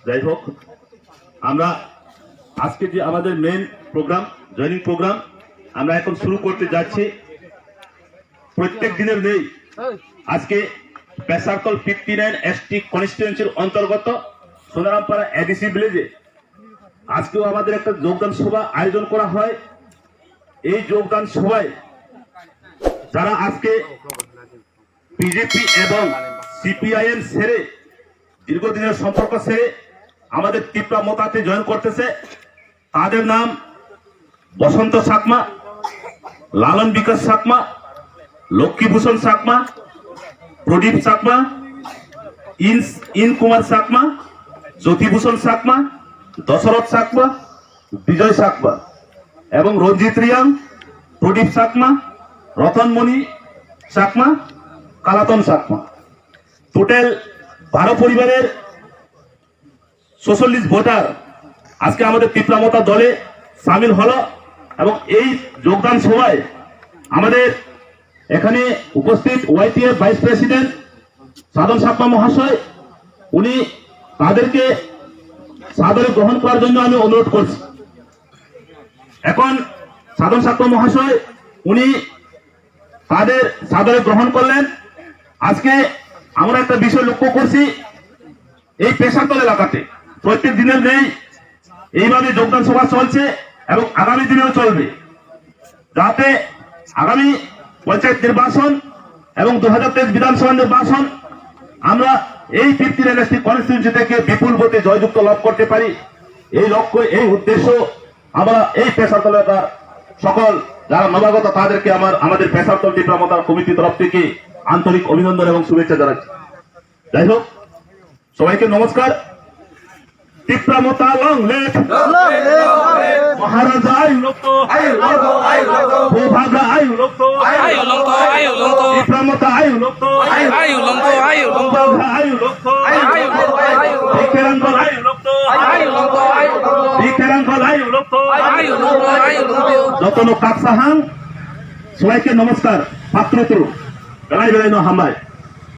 যাই হোক, আমরা আজকে যে আমাদের মেইন প্রোগ্রাম জয়েনিং প্রোগ্রাম আমরা এখন শুরু করতে যাচ্ছি। প্রত্যেক দিনের নেই, আজকে পেশারতল 59 ST কনস্টিটুয়েন্সির অন্তর্গত সোনারামপাড়া এডিসি ভিলেজে আজকেও আমাদের একটা যোগদান সভা আয়োজন করা হয়। এই যোগদান সভায় যারা আজকে বিজেপি এবং সিপিআইএম ছেড়ে দীর্ঘদিনের সম্পর্ক ছেড়ে আমাদের ত্রিপুরা মোতাতে জয়েন করতেছে, তাদের নাম বসন্ত সাকমা, লালন বিকাশ সাকমা, লক্ষ্মীভূষণ সাকমা, প্রদীপ সাকমা, ইন কুমার সাকমা, জ্যোতিভূষণ সাকমা, দশরথ সাকমা, বিজয় সাকমা এবং রঞ্জিত রিয়াং, প্রদীপ সাকমা, রতনমণি সাকমা, কালাতন সাকমা। টোটাল 12 পরিবারের 46 ভোটার আজকে আমাদের ত্রিপুরা মোতা দলে সামিল হলো এবং এই যোগদান সভায় আমাদের এখানে উপস্থিত ওয়াইটিএফ ভাইস প্রেসিডেন্ট সাধন সাকমা মহাশয়, উনি তাদেরকে সাদরে গ্রহণ করার জন্য আমি অনুরোধ করছি। এখন সাধন সাকমা মহাশয় উনি তাদের সাদরে গ্রহণ করলেন। আজকে আমরা একটা বিষয় লক্ষ্য করছি, এই পেশারতল এলাকাতে প্রত্যেক দিনের নেই এইভাবে যোগদান সভা চলছে এবং আগামী দিনেও চলবে, যাতে আগামী পঞ্চায়েত নির্বাচন এবং 2023 বিধানসভা নির্বাচন আমরা এই 59 ST কনস্টিটুয়েন্সি থেকে বিপুল ভোটে জয়যুক্ত লাভ করতে পারি। এই লক্ষ্য, এই উদ্দেশ্য আমরা এই পেশারতল এলাকার সকল যারা নবাগত তাদেরকে আমাদের পেশারতল ত্রিপুরা মোতা কমিটির তরফ থেকে আন্তরিক অভিনন্দন এবং শুভেচ্ছা জানাচ্ছি। যাই হোক, সবাইকে নমস্কার। ত্রিপুরা মোতা লং লেট, মহারাজা আয়ু লোকতো, ভূভাগা আয়ু লোকতো, ত্রিপুরা মোতা আয়ু লোকতো, ভূভাগা আয়ু লোকতো, ভিক্ষেরাঙ্গল আয়ু লোকতো, ভিক্ষেরাঙ্গল আয়ু লোকতো, যতন কাকসাহাং। সবাইকে নমস্কার। পাত্রতুরু গাই বেড়াইনো হামায়